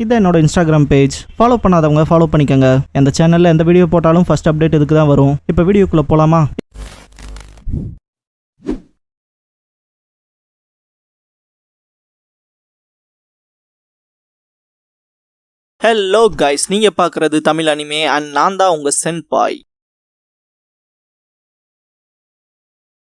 இதான் என்னோட Instagram page. Follow பண்ணாதவங்க ஃபாலோ பண்ணிக்கோங்க. இந்த சேனலில் எந்த வீடியோ போட்டாலும் ஃபர்ஸ்ட் அப்டேட் இதுக்கு தான் வரும். இப்போ வீடியோக்குள்ளே போகலாமா? ஹலோ கைஸ், நீங்கள் பார்க்குறது தமிழ் அனிமே அண்ட் நான் தான் உங்கள் சென்பாய்.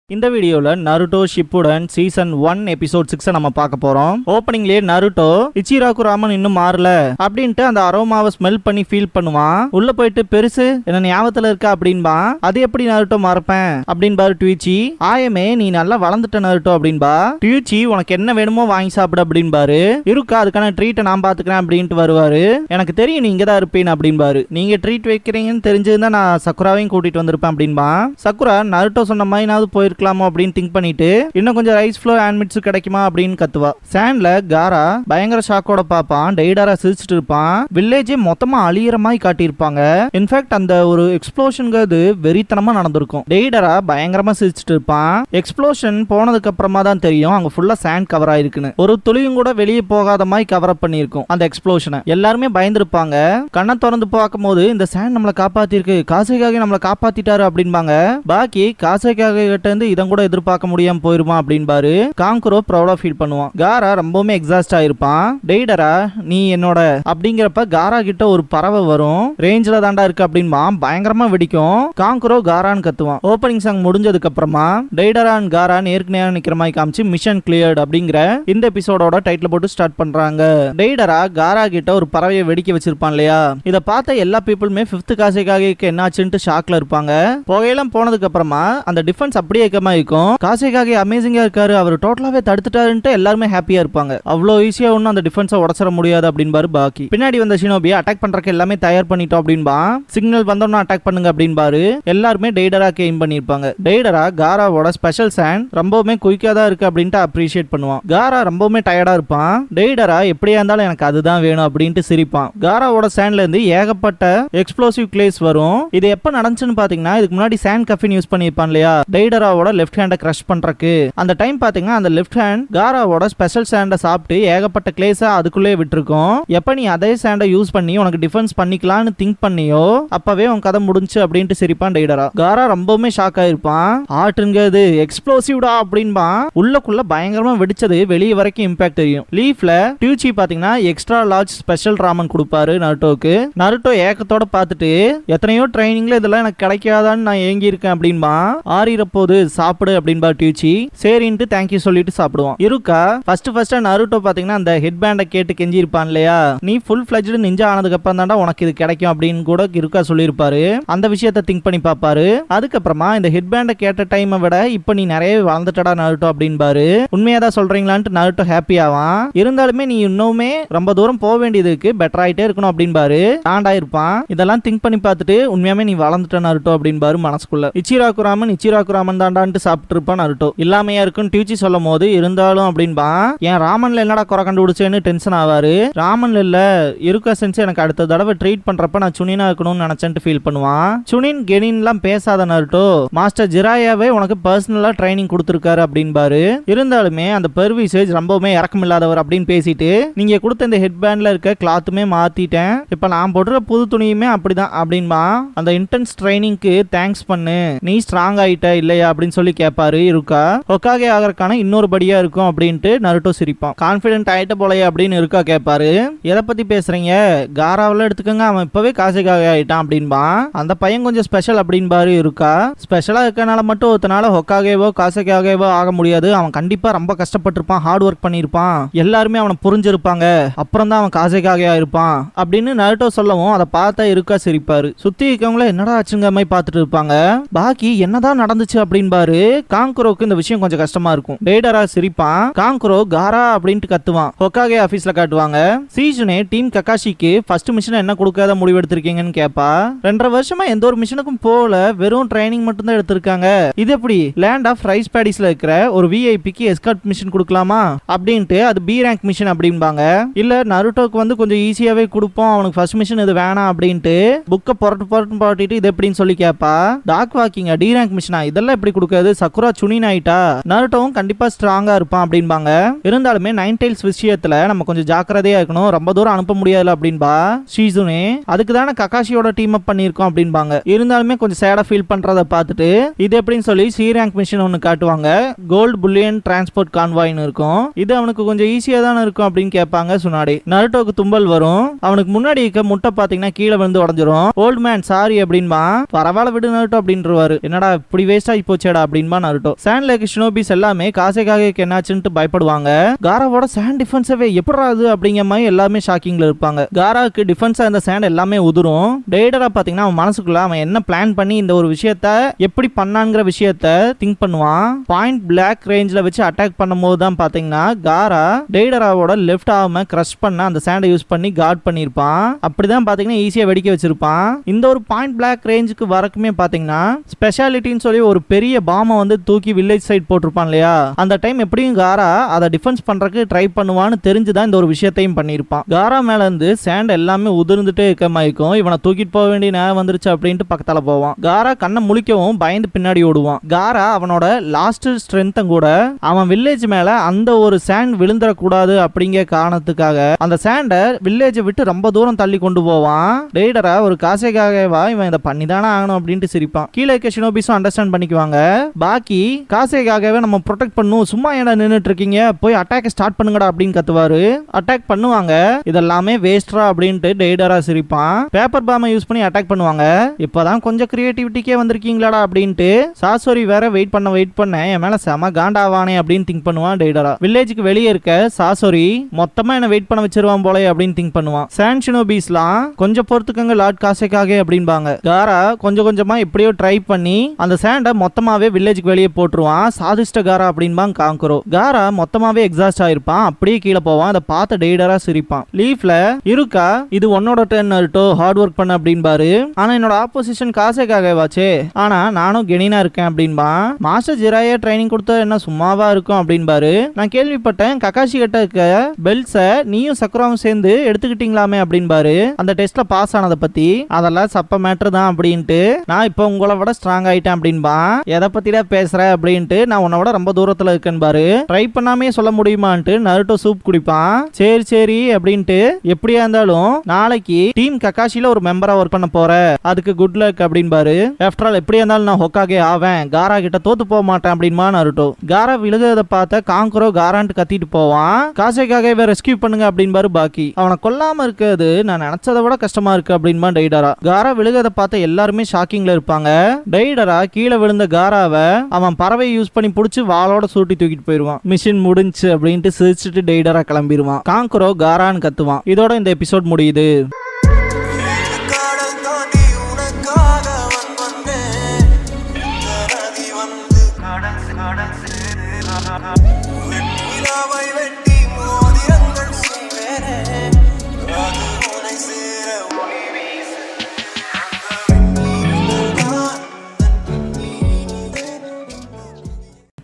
இந்த வீடியோவில் நருட்டோ ஷிப்புடன் சீசன் 1 எபிசோட் 6 நம்ம பார்க்க போறோம். ஓப்பனிங்லேயே நருட்டோ இச்சிராகு ராமன் இன்னும் மாறல அப்படின்ட்டு அந்த அரோமாவை ஸ்மெல் பண்ணி ஃபீல் பண்ணுவான். உள்ள போயிட்டு பெருசு என்ன ஞாபகத்துல இருக்கா அப்படின்பா. அது எப்படி நருட்டோ மறப்பேன் அப்படின்பாரு ட்யூச்சி. ஆயமே நீ நல்லா வளர்ந்துட்ட நருட்டோ அப்படின்பா. ட்யூச்சி உனக்கு என்ன வேணுமோ வாங்கி சாப்பிடு அப்படின்பாரு. இருக்கா அதுக்கான ட்ரீட்டை நான் பாத்துக்கிறேன் அப்படின்ட்டு வருவாரு. எனக்கு தெரியும் நீ இங்கதான் இருப்பேன் அப்படின்பாரு. நீங்க ட்ரீட் வைக்கிறீங்கன்னு தெரிஞ்சதுதான் நான் சக்குராவையும் கூட்டிட்டு வந்திருப்பேன் அப்படின்பா. சக்குரா நருட்டோ சொன்ன மாதிரி போயிருக்கு அப்படின்னு திங்க் பண்ணிட்டு இன்னும் கொஞ்சம் ரைஸ் ஃப்ளோர் அண்ட் மிட்ஸ் கிடைக்குமா அப்படின்னு கத்துவா. சாண்ட்ல காரா பயங்கர ஷாக்கோட பாப்பான். டெய்டாரா சிரிச்சிட்டு இருப்பான். வில்லேஜே மொத்தமா அழியிற மாதிரி காட்டியிருப்பாங்க. இன்ஃபேக்ட் அந்த ஒரு எக்ஸ்ப்ளோஷன்ங்கிறது வெறித்தனமா நடந்திருக்கும். டெய்டாரா பயங்கரமா சிரிச்சிட்டு இருப்பான். எக்ஸ்ப்ளோஷன் போனதுக்கு அப்புறமா தான் தெரியும் அங்க ஃபுல்லா சாண்ட் கவர் ஆயிருக்குன்னு. ஒரு துளியும் கூட வெளியே போகாத மாதிரி கவர் அப் பண்ணிருக்கும் அந்த எக்ஸ்ப்ளோஷனை. எல்லாருமே பயந்துருப்பாங்க. கண்ணை திறந்து பார்க்கும் போது இந்த சாண்ட் நம்மளை காப்பாத்திருக்கு, காசைக்காக நம்மளை காப்பாத்திட்டாரு அப்படின்பாங்க. பாக்கி காசைக்காக கிட்ட இருந்து இதன் கூட எதிர்பார்க்க முடியாம போயிருமா அப்படின்பாரு. காங்குரோ ப்ரௌடா ஃபீல் பண்ணுவான். காரா ரொம்பவுமே எக்ஸாஸ்ட் ஆயிருப்பான். டெய்டரா நீ என்னோட அப்படிங்கிறப்ப காரா கிட்ட ஒரு பறவை வரும். ரேஞ்சில தாண்டா இருக்கு அப்படின்பா. பயங்கரமா வெடிக்கும். காங்குரோ காரான்னு கத்துவான். ஓப்பனிங் சாங் முடிஞ்சதுக்கு அப்புறமா டெய்டரா அண்ட் காரா நேருக்கு நேரம் நிக்கிற மாதிரி காமிச்சு மிஷன் கிளியர்ட் அப்படிங்கிற இந்த எபிசோடோட டைட்டில் போட்டு ஸ்டார்ட் பண்றாங்க. டெய்டரா காரா கிட்ட ஒரு பறவையை வெடிக்க வச்சிருப்பான் இல்லையா. இதை பார்த்த எல்லா பீப்புளுமே 5th காசைக்காக என்னாச்சுன்னு ஷாக்ல இருப்பாங்க. புகையெல்லாம் போனதுக்கு அப்புறமா அந்த டிஃபென்ஸ் அப்படியே இருக்கும். காசைக்காக அமேசிங்கா இருக்காரு, அவர் டோட்டலாவே தடுத்துட்டாருன்ட்டு எல்லாருமே ஹாப்பியா இருப்பாங்க. அவ்வளோ ஈஸியா ஒன்னும் அந்த டிஃபென்ஸை உடச்சிட முடியாது அப்படின்பாரு பாக்கி. பின்னாடி வந்த ஷினோபியை அட்டாக் பண்றதுக்கு எல்லாமே தயார் பண்ணிட்டோம் அப்படின்பா. சிக்னல் வந்தோம்னா அட்டாக் பண்ணுங்க அப்படின்பாரு. எல்லாருமே டெய்டராக்கு எய்ம் பண்ணிருப்பாங்க. டெய்டரா காராவோட ஸ்பெஷல் சாண்ட் ரொம்பவுமே குயிக்கா தான் இருக்கு அப்படின்ட்டு அப்ரிஷியேட் பண்ணுவான். காரா ரொம்பவுமே டயர்டா இருப்பான். டெய்டரா எப்படியா இருந்தாலும் எனக்கு அதுதான் வேணும் அப்படின்ட்டு சிரிப்பான். காராவோட சாண்ட்ல இருந்து ஏகப்பட்ட எக்ஸ்ப்ளோசிவ் கிளேஸ் வரும். இது எப்ப நடந்துச்சுன்னு பாத்தீங்கன்னா இதுக்கு முன்னாடி சாண்ட் கஃபின் யூஸ் பண்ணிருப்பான் இல்லையா டெய்டராவோட லெஃப்ட் ஹேண்டை கிரஷ் பண்றதுக்கு. அந்த டைம் பாத்தீங்கன்னா அந்த லெஃப்ட் ஹேண்ட் காராவோட ஸ்பெஷல் சாண்டை சாப்பிட்டு ஏகப்பட்ட கிளேஸா அதுக்குள்ளே விட்டுருக்கும். எப்ப நீ அதே சாண்டை யூஸ் பண்ணி உனக்கு டிஃபென்ஸ் பண்ணிக்கலாம்னு திங்க் பண்ணியோ அப்பவே உன் கதை முடிஞ்சு அப்படின்ட்டு சிரிப்பான் டெய்டரா. காரா ரொம்பவுமே ஷாக் ஆயிருப்பான். ஆட்டுங்கிறது எக்ஸ்ப்ளோசிவ்டா அப்படின்பா. உள்ளக்குள்ள பயங்கரமா வெடிச்சது வெளியே வரைக்கும் இம்பாக்ட் தெரியும். லீஃப்ல டியூச்சி பாத்தீங்கன்னா எக்ஸ்ட்ரா லார்ஜ் ஸ்பெஷல் ராமன் கொடுப்பாரு நருட்டோக்கு. நருட்டோ ஏக்கத்தோட பார்த்துட்டு எத்தனையோ ட்ரைனிங்ல இதெல்லாம் எனக்கு கிடைக்காதான்னு நான் ஏங்கி இருக்கேன் அப்படின்பா. ஆறிறப்போது சாப்பிடு அப்படின்பா டியூச்சி. சரின்ட்டு தேங்க்யூ சொல்லிட்டு சாப்பிடுவான். இருக்கா ஃபர்ஸ்ட் நருட்டோ பாத்தீங்கன்னா அந்த ஹெட் பேண்டை கேட்டு கெஞ்சி இருப்பான் இல்லையா. நீ ஃபுல் ஃபிளட்ஜ்டு நிஞ்சா ஆனதுக்கு அப்புறம் தான்டா உனக்கு இது கிடைக்கும் அப்படின்னு கூட இருக்கா சொல்லியிருப்பாரு. அந்த விஷயத்தை திங்க் பண்ணி பாப்பாரு. அதுக்கப்புறமா இந்த ஹெட் பேண்டை கேட்ட டைமை விட இப்ப நீ நிறைய வளர்ந்துட்டடா நருட்டோ அப்படின்பாரு. உண்மையாதான் சொல்றீங்களான்ட்டு நருட்டோ ஹாப்பி ஆவான். இருந்தாலுமே நீ இன்னுமே ரொம்ப தூரம் போக வேண்டியதுக்கு பெட்டர் ஆயிட்டே இருக்கணும் அப்படின்பாரு. ஆண்டா இருப்பான். இதெல்லாம் திங்க் பண்ணி பார்த்துட்டு உண்மையாமே நீ வளர்ந்துட்ட நருட்டோ அப்படின்பாரு மனசுக்குள்ள. இச்சிராகு ராமன் தாண்டான்ட்டு சாப்பிட்டு இருப்பான் நருட்டோ. இல்லாமையா இருக்குன்னு டியூச்சி சொல்லும் போது இருந்தாலும் அப்படின்பா. என் ராமன்ல என்னடா குறை கண்டுபிடிச்சேன்னு டென்ஷன் ஆவாரு. ராமன்ல இல்ல இருக்கா சென்ஸ் எனக்கு அடுத்த தடவை ட்ரீட் பண்றப்ப நான் சுனினா இருக்கணும்னு நினைச்சேன்ட்டு ஃபீல் பண்ணுவான். சுனின் கெனின்லாம் பேசாத நருட்டோ மாஸ்டர் ஜிராயாவே உனக்கு பர்சனலா ட்ரைனிங் கொடுத்துருக்காரு அப்படின்பாரு. இருந்தாலுமே அந்த பெர்விசேஜ் ரொம்பவுமே இறக்கம் இல்லாதவர் அப்படின்னு பேசிட்டு நீங்க கொடுத்த இந்த ஹெட் பேண்ட்ல இருக்க கிளாத்துமே மாத்திட்டேன், இப்ப நான் போடுற புது துணியுமே அப்படிதான் அப்படின்பா. அந்த இன்டென்ஸ் ட்ரைனிங்க்கு தேங்க்ஸ் பண்ணு, நீ ஸ்ட்ராங் ஆயிட்ட இல்லையா அப்படின்னு சொல்லி கேட்பாரு. இருக்கா ஹோகாகே ஆகறதுக்கான இன்னொரு படியா இருக்கும் அப்படின்ட்டு நருட்டோ சிரிப்பான். கான்ஃபிடென்ட் ஆயிட்ட போலயே அப்படின்னு இருக்கா கேட்பாரு. எதை பத்தி பேசுறீங்க, காராவில் எடுத்துக்கோங்க, அவன் இப்பவே காசைக்காக ஆயிட்டான் அப்படின்பா. அந்த பையன் கொஞ்சம் ஸ்பெஷல் அப்படின்பாரு. இருக்கா ஸ்பெஷலா இருக்கனால மட்டும் ஒருத்தனால ஹோகாகேவோ காசைக்காகவோ ஆக முடியாது. அவன் கண்டிப்பா ரொம்ப கஷ்டப்பட்டிருப்பான், ஹார்ட் ஒர்க் பண்ணிருப்பான், எல்லாருமே அவனை புரிஞ்சிருப்பாங்க, அப்புறம் தான் அவன் காசைக்காக ஆயிருப்பான் அப்படின்னு நருட்டோ சொல்லவும் அதை பார்த்தா இருக்கா சிரிப்பாரு. சுத்தி இருக்கவங்கள என்னடா ஆச்சுங்க மாதிரி பார்த்துட்டு இருப்பாங்க. பாக்கி என்னதான் நடந்துச்சு அப்படின்பாரு. காங்குரோக்கு இந்த விஷயம் கொஞ்சம் கஷ்டமா இருக்கும். டெய்டரா சிரிப்பான். காங்குரோ காரா அப்படின்ட்டு கத்துவான். ஹோகாகே ஆபீஸ்ல காட்டுவாங்க. சீஜுனே டீம் ககாஷிக்கு ஃபர்ஸ்ட் மிஷன் என்ன கொடுக்காத முடிவு எடுத்திருக்கீங்கன்னு கேப்பா. 2.5 வருஷமா எந்த ஒரு மிஷனுக்கும் போல, வெறும் ட்ரைனிங் மட்டும் தான் எடுத்திருக்காங்க. இது எப்படி லேண்ட் ஆஃப் ரைஸ் பேடிஸ்ல இருக்கிற ஒரு விஐபிக்கு எஸ்கார்ட் மிஷன் கொடுக்கலாமா அப்படின்ட்டு அது பி ரேங்க் மிஷன் அப்படின்பாங்க. இல்ல நருட்டோக்கு வந்து கொஞ்சம் ஈஸியாவே கொடுப்போம், அவனுக்கு ஃபர்ஸ்ட் மிஷன் இது வேணாம் அப்படின்ட்டு புக்கை புரட்டு புரட்டு பாட்டிட்டு இது எப்படின்னு சொல்லி கேப்பா. டாக் வாக்கிங் டி ரேங்க் மிஷனா இதெல்லாம் எப்படி கொடுக்க கொடுக்காது. சக்குரா சுனின் ஆயிட்டா நருட்டோவும் கண்டிப்பா ஸ்ட்ராங்கா இருப்பான் அப்படின்பாங்க. இருந்தாலுமே நைன் டைல்ஸ் விஷயத்துல நம்ம கொஞ்சம் ஜாக்கிரதையா இருக்கணும், ரொம்ப தூரம் அனுப்ப முடியாது அப்படின்பா ஷிசுனே. அதுக்கு தானே ககாஷியோட டீம் அப் பண்ணிருக்கோம் அப்படின்பாங்க. இருந்தாலுமே கொஞ்சம் சேடா ஃபீல் பண்றத பார்த்துட்டு இது எப்படின்னு சொல்லி சி ரேங்க் மிஷன் ஒன்னு காட்டுவாங்க. கோல்டு புல்லியன் டிரான்ஸ்போர்ட் கான்வாய்னு இருக்கும். இது அவனுக்கு கொஞ்சம் ஈஸியா தானே இருக்கும் அப்படின்னு கேட்பாங்க சுனாடி. நருட்டோக்கு தும்பல் வரும். அவனுக்கு முன்னாடி இருக்க முட்டை பாத்தீங்கன்னா கீழே வந்து உடஞ்சிரும். ஓல்ட் மேன் சாரி அப்படின்பா. பரவாயில்ல விடு நருட்டோ அப்படின்றவாரு. என்னடா இப்படி வேஸ்ட் ஆகி போச்சேடா அப்படின்பா நருட்டோ. சாண்ட் லேக் ஷினோபிஸ் எல்லாமே காசேகாகேக்கு என்னாச்சுன்னு பயப்படுவாங்க. காராவோட சாண்ட் டிஃபென்ஸவே எப்படா அது அப்படிங்கிற மாதிரி எல்லாமே ஷாக்கிங்ல இருப்பாங்க. காராவுக்கு டிஃபென்ஸா இந்த சாண்ட் எல்லாமே உதிரும். டெய்டரா பாத்தீங்கன்னா அவன் மனசுக்குள்ள அவன் என்ன பிளான் பண்ணி இந்த ஒரு விஷயத்த எப்படி பண்ணாங்கிற விஷயத்த திங்க் பண்ணுவான். பாயிண்ட் பிளாக் ரேஞ்ச்ல வச்சு அட்டாக் பண்ணும்போது தான் பாத்தீங்கன்னா காரா டெய்டராவோட லெஃப்ட் ஆர்ம கிரஷ் பண்ண அந்த சாண்டை யூஸ் பண்ணி கார்ட் பண்ணிருப்பான். அப்படிதான் பாத்தீங்கன்னா ஈஸியா வெடிக்க வச்சிருப்பான். இந்த ஒரு பாயிண்ட் பிளாக் ரேஞ்சுக்கு வரக்குமே பாத்தீங்கன்னா ஸ்பெஷாலிட்டின்னு சொல்லி ஒரு பெரிய பாமை வந்து தூக்கி வில்லேஜ் சைட் போட்டிருப்பான் இல்லையா, அந்த டைம் எப்படியும் காரா அதை டிஃபென்ஸ் பண்றதுக்கு ட்ரை பண்ணுவான்னு தெரிஞ்சுதான் இந்த ஒரு விஷயத்தையும் பண்ணிருப்பான். காரா மேல இருந்து சாண்ட் எல்லாமே உதிர்ந்துட்டே இருக்க மாதிரி இருக்கும். இவனை தூக்கிட்டு போக வேண்டிய நேரம் வந்துருச்சு அப்படின்ட்டு பக்கத்தால போவான். காரா கண்ணை முழிக்கவும் பயந்து பின்னாடி ஓடுவான். காரா அவனோட லாஸ்ட் ஸ்ட்ரென்த்தும் கூட அவன் வில்லேஜ் மேல அந்த ஒரு சாண்ட் விழுந்துடக்கூடாது அப்படிங்கிற காரணத்துக்காக அந்த சாண்டை வில்லேஜை விட்டு ரொம்ப தூரம் தள்ளி கொண்டு போவான். டெய்டரா ஒரு காசேகாகவா இவன் இதை பண்ணிதானே ஆகணும் அப்படின்ட்டு சிரிப்பான். கீழே இருக்க ஷினோபிஸும் அண்டர்ஸ்டாண்ட் பண்ணிக்குவாங்க. பாக்கி காசேகாகவே நம்ம ப்ரொடெக்ட் பண்ணும், சும்மா ஏன்னா நின்றுட்டு இருக்கீங்க, போய் அட்டாக் ஸ்டார்ட் பண்ணுங்கடா அப்படின்னு கத்துவாரு. அட்டாக் பண்ணுவாங்க. இதெல்லாமே வேஸ்ட்ரா அப்படின்ட்டு டெய்டரா சிரிப்பான். பேப்பர் பாமை யூஸ் பண்ணி அட்டாக் பண்ணுவாங்க. இப்பதான் கொஞ்சம் கிரியேட்டிவிட்டிக்கே வந்திருக்கீங்களாடா அப்படின்ட்டு சாசோரி வேற வெயிட் பண்ண என் மேல செம காண்டாவானே அப்படின்னு திங்க் பண்ணுவான் டெய்டரா. வில்லேஜுக்கு வெளியே இருக்க சாசோரி மொத்தமா என்ன வெயிட் பண்ண வச்சிருவான் போல அப்படின்னு திங்க் பண்ணுவான். சாண்ட் ஷினோபிஸ்லாம் கொஞ்சம் பொறுத்துக்கங்க லார்ட் காசேகாகே அப்படின்பாங்க. காரா கொஞ்சமா எப்படியோ ட்ரை பண்ணி அந்த சாண்டை மொத்தமாவே வில்லேஜுக்கு வெளியே போட்டுருவான். சாதிஷ்ட காரா அப்படின்பாங்க காங்குரோ. காரா மொத்தமாவே எக்ஸாஸ்ட் ஆயிருப்பான். அப்படியே கீழே போவான். அதை பார்த்து டெய்டரா சிரிப்பான். லீஃப்ல இருக்கா இது உன்னோட டர்ன் நருட்டோ, ஹார்ட் ஒர்க் பண்ண அப்படின்பாரு. ஆனா என்னோட ஆப்போசிஷன் காசேகாகேவாச்சே, ஆனா நானும் கெனினா இருக்கேன் அப்படின்பா. மாஸ்டர் ஜிராயா ட்ரைனிங் கொடுத்தா என்ன சும்மாவா இருக்கும் அப்படின்பாரு. நான் கேள்விப்பட்டேன் ககாஷி கிட்ட இருக்க பெல்ட்ஸை நீயும் சக்குராவும் சேர்ந்து எடுத்துக்கிட்டீங்களாமே அப்படின்பாரு. அந்த டெஸ்ட்ல பாஸ் ஆனதை பத்தி. அதெல்லாம் சப்ப மேட்டர் தான் அப்படின்ட்டு நான் இப்போ உங்களை விட ஸ்ட்ராங் ஆயிட்டேன் அப்படின்பா. எதை பத்திடா பேசுற அப்படின்ட்டு நான் உன்னை விட ரொம்ப தூரத்துல இருக்கேன் பாரு, ட்ரை பண்ணாமே சொல்ல முடியுமான்ட்டு நருட்டோ சூப் குடிப்பான். சரி அப்படின்ட்டு எப்படியா இருந்தாலும் நாளைக்கு டீம் ககாஷில ஒரு மெம்பரா ஒர்க் பண்ண போற, அதுக்கு குட் லக் அப்படின்பாரு. ஆஃப்டர் ஆல் எப்படியா இருந்தாலும் நான் ஹொக்காகே ஆவேன், காரா கிட்ட தோத்து போக மாட்டேன் அப்படின்பா நருட்டோ. காரா விழுகிறத பார்த்த காங்குரோ காரான்ட்டு கத்திட்டு போவான். காசேகாகவே ரெஸ்கியூ பண்ணுங்க அப்படின்பாரு பாக்கி. அவனை கொல்லாம இருக்கிறது நான் நினைச்சதை விட கஷ்டமா இருக்கு அப்படின்பா டெய்டரா. காரா விழுகிறத பார்த்த எல்லாருமே ஷாக்கிங்ல இருப்பாங்க. டெய்டரா கீழே விழுந்த காராவை அவன் பறவை யூஸ் பண்ணி புடிச்சு வாளோட சூட்டி தூக்கிட்டு போயிருவான். மிஷின் முடிஞ்சு அப்படின்ட்டு சிரிச்சுட்டு டெய்டரா கிளம்பிடுவான். காங்குரோ காரான்னு கத்துவான். இதோட இந்த எபிசோட் முடியுது.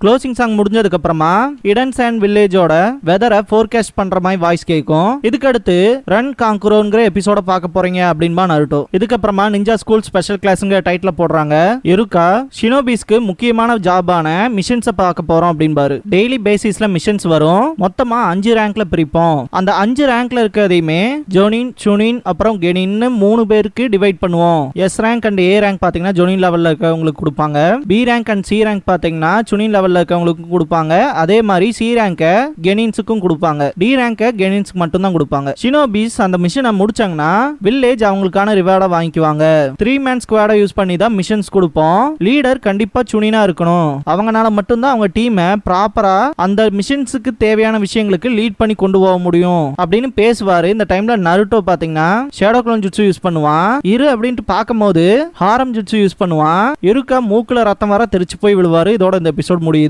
க்ளோசிங் சாங் முடிஞ்சதுக்கு அப்புறமா இடன் சாண்ட் வில்லேஜோட வெதரை ஃபோர்காஸ்ட் பண்ற மாதிரி வாய்ஸ் கேட்கும். இதுக்கு அடுத்து ரன் காங்குரோங்கிற எபிசோட பார்க்க போறீங்க அப்படின்பா நருட்டோ. இதுக்கப்புறமா நிஞ்சா ஸ்கூல் ஸ்பெஷல் கிளாஸ்ங்கிற டைட்டில போடுறாங்க. இருக்கா ஷினோபிஸ்க்கு முக்கியமான ஜாபான மிஷன்ஸை பார்க்க போறோம் அப்படின்பாரு. டெய்லி பேசிஸ்ல மிஷன்ஸ் வரும். மொத்தமா 5 ரேங்க்ல பிரிப்போம். அந்த 5 ரேங்க்ல இருக்கிறதையுமே ஜோனின், சுனின் அப்புறம் கெனின்னு 3 பேருக்கு டிவைட் பண்ணுவோம். S rank and A rank பாத்தீங்கன்னா ஜோனின் லெவல்ல இருக்கவங்களுக்கு கொடுப்பாங்க. B rank and C rank பாத்தீங்கன்னா சுனின் லெவல்ல இருக்கவங்களுக்கு கொடுப்பாங்க. அதே மாதிரி சி ரேங்க கெனின்ஸுக்கும் கொடுப்பாங்க. டி ரேங்க கெனின்ஸ்க்கு மட்டும் தான் கொடுப்பாங்க. ஷினோபிஸ் அந்த மிஷனை முடிச்சாங்கன்னா வில்லேஜ் அவங்களுக்கான ரிவார்டை வாங்கிக்குவாங்க. 3 மேன் ஸ்குவாடை யூஸ் பண்ணி தான் மிஷன்ஸ் கொடுப்போம். லீடர் கண்டிப்பா சுனினா இருக்கணும். அவங்கனால மட்டும்தான் அவங்க டீமை ப்ராப்பரா அந்த மிஷன்ஸுக்கு தேவையான விஷயங்களுக்கு லீட் பண்ணி கொண்டு போக முடியும் அப்படின்னு பேசுவாரு. இந்த டைம்ல நருட்டோ பாத்தீங்கன்னா ஷேடோ க்ளோன் ஜுட்சு யூஸ் பண்ணுவான். இரு அப்படின்ட்டு பார்க்கும்போது ஹாரம் ஜுட்சு யூஸ் பண்ணுவான். இருக்கா மூக்குல ரத்தம் வர தெரிச்சு போய் விழுவாரு. இதோட இந்த எபிசோட் முடியுது.